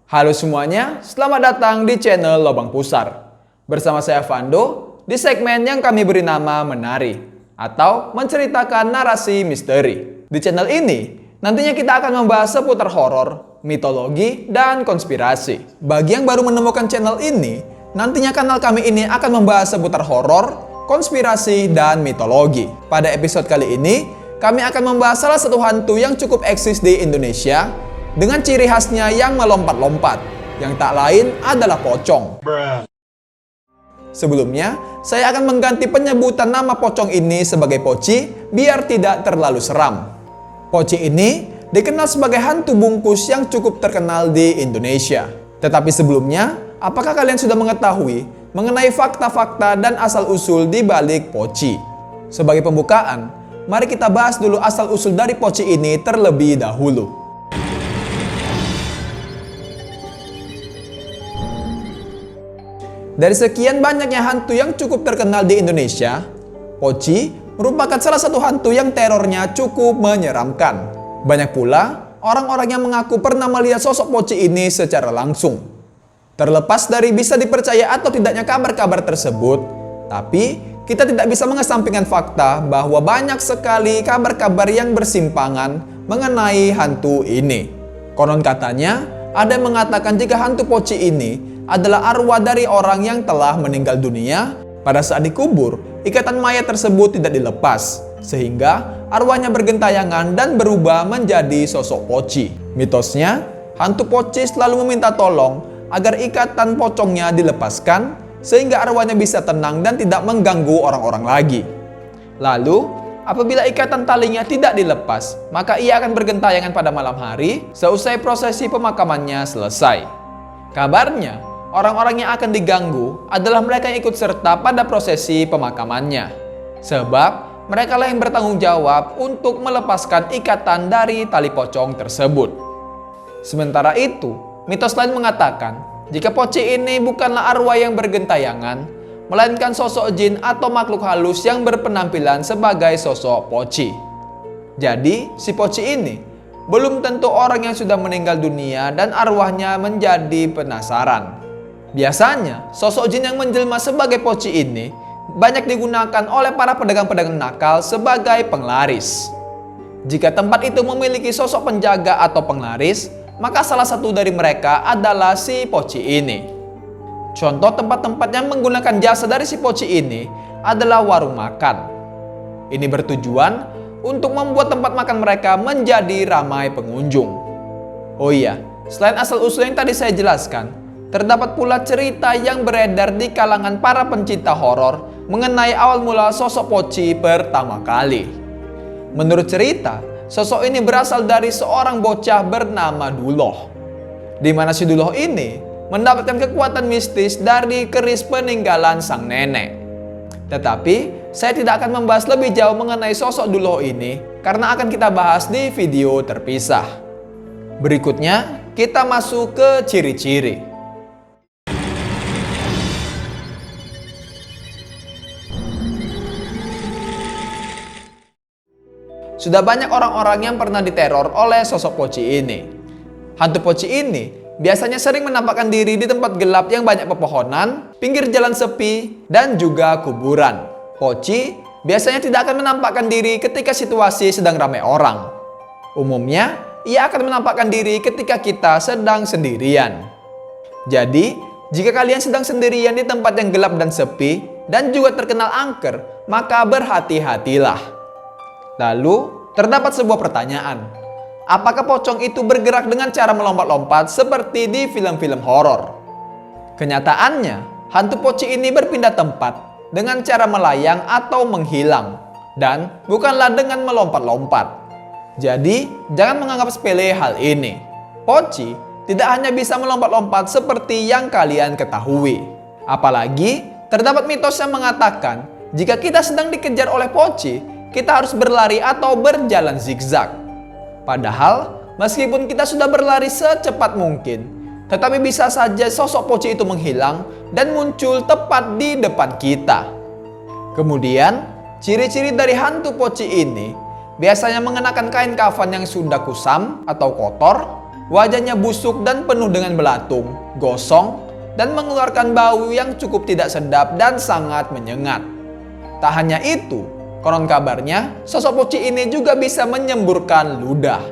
Halo semuanya, selamat datang di channel Lobang Pusar. Bersama saya Vando, di segmen yang kami beri nama Menari atau menceritakan narasi misteri. Di channel ini, nantinya kita akan membahas seputar horor, mitologi, dan konspirasi. Bagi yang baru menemukan channel ini, nantinya kanal kami ini akan membahas seputar horor, konspirasi, dan mitologi. Pada episode kali ini, kami akan membahas salah satu hantu yang cukup eksis di Indonesia dengan ciri khasnya yang melompat-lompat, yang tak lain adalah pocong. Sebelumnya, saya akan mengganti penyebutan nama pocong ini sebagai Poci biar tidak terlalu seram. Poci ini dikenal sebagai hantu bungkus yang cukup terkenal di Indonesia. Tetapi sebelumnya, apakah kalian sudah mengetahui mengenai fakta-fakta dan asal-usul di balik Poci? Sebagai pembukaan, mari kita bahas dulu asal-usul dari Poci ini terlebih dahulu. Dari sekian banyaknya hantu yang cukup terkenal di Indonesia, Poci merupakan salah satu hantu yang terornya cukup menyeramkan. Banyak pula orang-orang yang mengaku pernah melihat sosok Poci ini secara langsung. Terlepas dari bisa dipercaya atau tidaknya kabar-kabar tersebut, tapi kita tidak bisa mengesampingkan fakta bahwa banyak sekali kabar-kabar yang bersimpangan mengenai hantu ini. Konon katanya, ada yang mengatakan jika hantu Poci ini adalah arwah dari orang yang telah meninggal dunia. Pada saat dikubur, ikatan mayat tersebut tidak dilepas, sehingga arwahnya bergentayangan dan berubah menjadi sosok Poci. Mitosnya, hantu Poci selalu meminta tolong agar ikatan pocongnya dilepaskan, sehingga arwahnya bisa tenang dan tidak mengganggu orang-orang lagi. Lalu, apabila ikatan talinya tidak dilepas, maka ia akan bergentayangan pada malam hari seusai prosesi pemakamannya selesai. Kabarnya, orang-orang yang akan diganggu adalah mereka yang ikut serta pada prosesi pemakamannya. Sebab mereka lah yang bertanggung jawab untuk melepaskan ikatan dari tali pocong tersebut. Sementara itu, mitos lain mengatakan jika Poci ini bukanlah arwah yang bergentayangan, melainkan sosok jin atau makhluk halus yang berpenampilan sebagai sosok Poci. Jadi, si Poci ini belum tentu orang yang sudah meninggal dunia dan arwahnya menjadi penasaran. Biasanya, sosok jin yang menjelma sebagai Poci ini banyak digunakan oleh para pedagang-pedagang nakal sebagai penglaris. Jika tempat itu memiliki sosok penjaga atau penglaris, maka salah satu dari mereka adalah si Poci ini. Contoh tempat-tempat yang menggunakan jasa dari si Poci ini adalah warung makan. Ini bertujuan untuk membuat tempat makan mereka menjadi ramai pengunjung. Oh iya, selain asal-usul yang tadi saya jelaskan, terdapat pula cerita yang beredar di kalangan para pencinta horor mengenai awal mula sosok Poci pertama kali. Menurut cerita, sosok ini berasal dari seorang bocah bernama Duloh, di mana si Duloh ini mendapatkan kekuatan mistis dari keris peninggalan sang nenek. Tetapi, saya tidak akan membahas lebih jauh mengenai sosok Duloh ini karena akan kita bahas di video terpisah. Berikutnya, kita masuk ke ciri-ciri. Sudah banyak orang-orang yang pernah diteror oleh sosok Poci ini. Hantu Poci ini biasanya sering menampakkan diri di tempat gelap yang banyak pepohonan, pinggir jalan sepi, dan juga kuburan. Poci biasanya tidak akan menampakkan diri ketika situasi sedang ramai orang. Umumnya, ia akan menampakkan diri ketika kita sedang sendirian. Jadi, jika kalian sedang sendirian di tempat yang gelap dan sepi, dan juga terkenal angker, maka berhati-hatilah. Lalu, terdapat sebuah pertanyaan. Apakah pocong itu bergerak dengan cara melompat-lompat seperti di film-film horor? Kenyataannya, hantu Poci ini berpindah tempat dengan cara melayang atau menghilang, dan bukanlah dengan melompat-lompat. Jadi, jangan menganggap sepele hal ini. Poci tidak hanya bisa melompat-lompat seperti yang kalian ketahui. Apalagi, terdapat mitos yang mengatakan jika kita sedang dikejar oleh Poci, kita harus berlari atau berjalan zigzag. Padahal, meskipun kita sudah berlari secepat mungkin, tetapi bisa saja sosok Poci itu menghilang dan muncul tepat di depan kita. Kemudian, ciri-ciri dari hantu Poci ini biasanya mengenakan kain kafan yang sudah kusam atau kotor, Wajahnya busuk dan penuh dengan belatung, gosong, dan mengeluarkan bau yang cukup tidak sedap dan sangat menyengat. Tak hanya itu, konon kabarnya sosok Poci ini juga bisa menyemburkan ludah.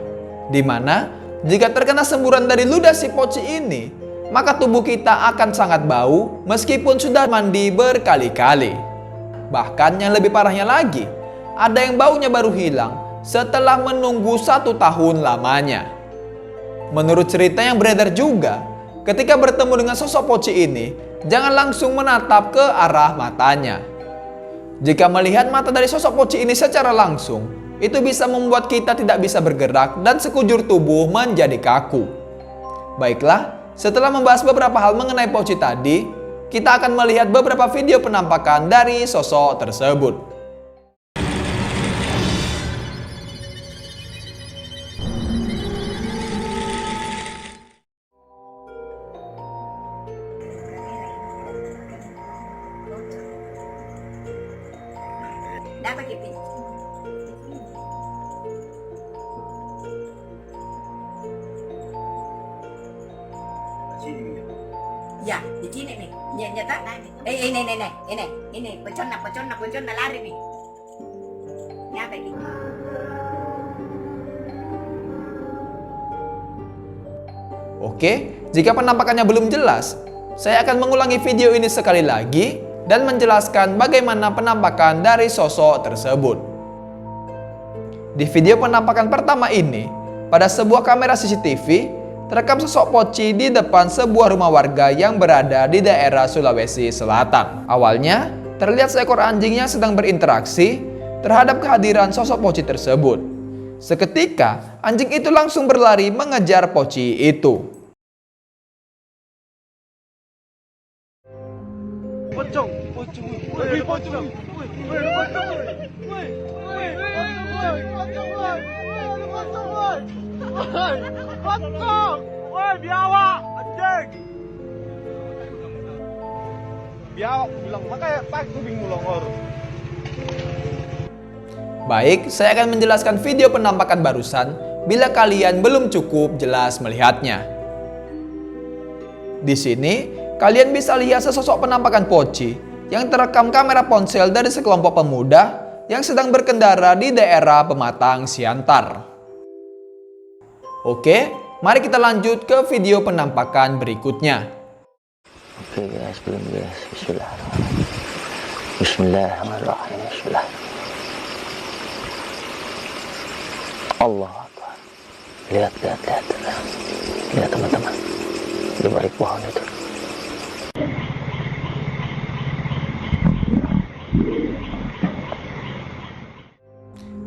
Di mana jika terkena semburan dari ludah si Poci ini, maka tubuh kita akan sangat bau meskipun sudah mandi berkali-kali. Bahkan yang lebih parahnya lagi, ada yang baunya baru hilang setelah menunggu 1 tahun lamanya. Menurut cerita yang beredar juga, ketika bertemu dengan sosok Poci ini, jangan langsung menatap ke arah matanya. Jika melihat mata dari sosok Poci ini secara langsung, itu bisa membuat kita tidak bisa bergerak dan sekujur tubuh menjadi kaku. Baiklah, setelah membahas beberapa hal mengenai Poci tadi, kita akan melihat beberapa video penampakan dari sosok tersebut. Dapat gitu. Ya, di sini nih. Nyata. Ini pocong na lari nih. Nyata gitu. Oke, jika penampakannya belum jelas, saya akan mengulangi video ini sekali lagi dan menjelaskan bagaimana penampakan dari sosok tersebut. Di video penampakan pertama ini, pada sebuah kamera CCTV, terekam sosok Poci di depan sebuah rumah warga yang berada di daerah Sulawesi Selatan. Awalnya, terlihat seekor anjing yang sedang berinteraksi terhadap kehadiran sosok Poci tersebut. Seketika, anjing itu langsung berlari mengejar Poci itu. Pocong. Woi, biawak, anjing. Biawak bilang makanya tak kuping mulongor. Baik, saya akan menjelaskan video penampakan barusan bila kalian belum cukup jelas melihatnya. Di sini, kalian bisa lihat sesosok penampakan Poci yang terekam kamera ponsel dari sekelompok pemuda yang sedang berkendara di daerah Pematang Siantar. Oke, mari kita lanjut ke video penampakan berikutnya. Oke guys, belum guys. Bismillahirrahmanirrahim. Bismillah. Allah Akbar. Lihat teman-teman. Di balik pohon itu.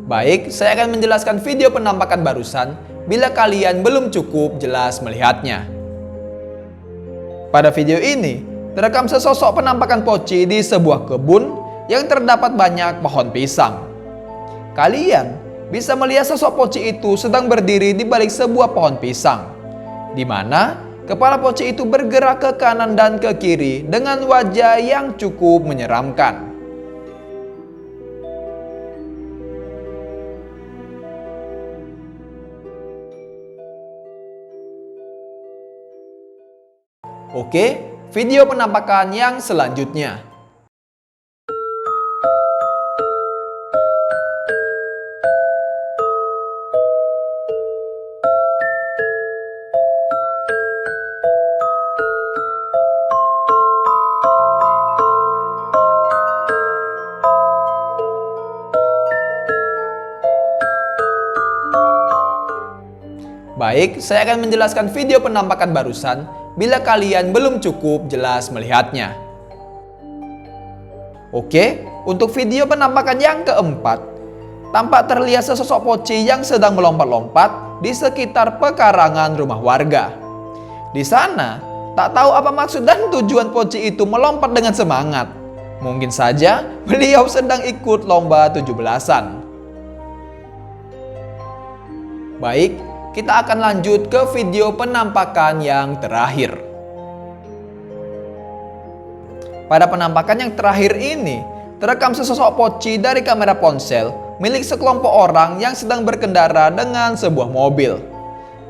Baik, saya akan menjelaskan video penampakan barusan bila kalian belum cukup jelas melihatnya. Pada video ini, terekam sesosok penampakan Poci di sebuah kebun yang terdapat banyak pohon pisang. Kalian bisa melihat sosok Poci itu sedang berdiri di balik sebuah pohon pisang, di mana kepala Poci itu bergerak ke kanan dan ke kiri dengan wajah yang cukup menyeramkan. Oke, video penampakan yang selanjutnya. Baik, saya akan menjelaskan video penampakan barusan bila kalian belum cukup jelas melihatnya. Oke, untuk video penampakan yang keempat, tampak terlihat sesosok Poci yang sedang melompat-lompat di sekitar pekarangan rumah warga. Di sana, tak tahu apa maksud dan tujuan Poci itu melompat dengan semangat. Mungkin saja beliau sedang ikut lomba 17-an. Baik, kita akan lanjut ke video penampakan yang terakhir. Pada penampakan yang terakhir ini, terekam sesosok Poci dari kamera ponsel milik sekelompok orang yang sedang berkendara dengan sebuah mobil.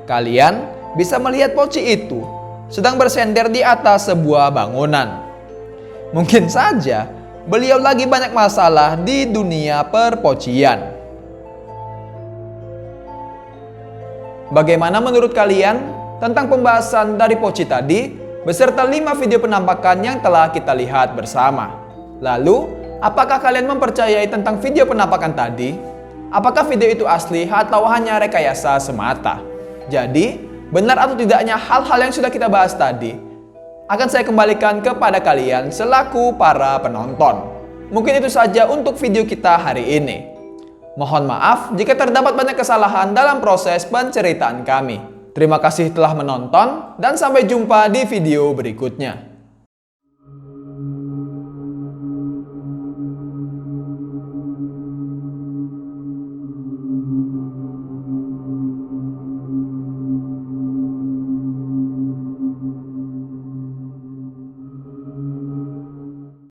Kalian bisa melihat Poci itu sedang bersender di atas sebuah bangunan. Mungkin saja beliau lagi banyak masalah di dunia perpocian. Bagaimana menurut kalian tentang pembahasan dari Poci tadi beserta 5 video penampakan yang telah kita lihat bersama? Lalu, apakah kalian mempercayai tentang video penampakan tadi? Apakah video itu asli atau hanya rekayasa semata? Jadi, benar atau tidaknya hal-hal yang sudah kita bahas tadi akan saya kembalikan kepada kalian selaku para penonton. Mungkin itu saja untuk video kita hari ini. Mohon maaf jika terdapat banyak kesalahan dalam proses penceritaan kami. Terima kasih telah menonton dan sampai jumpa di video berikutnya.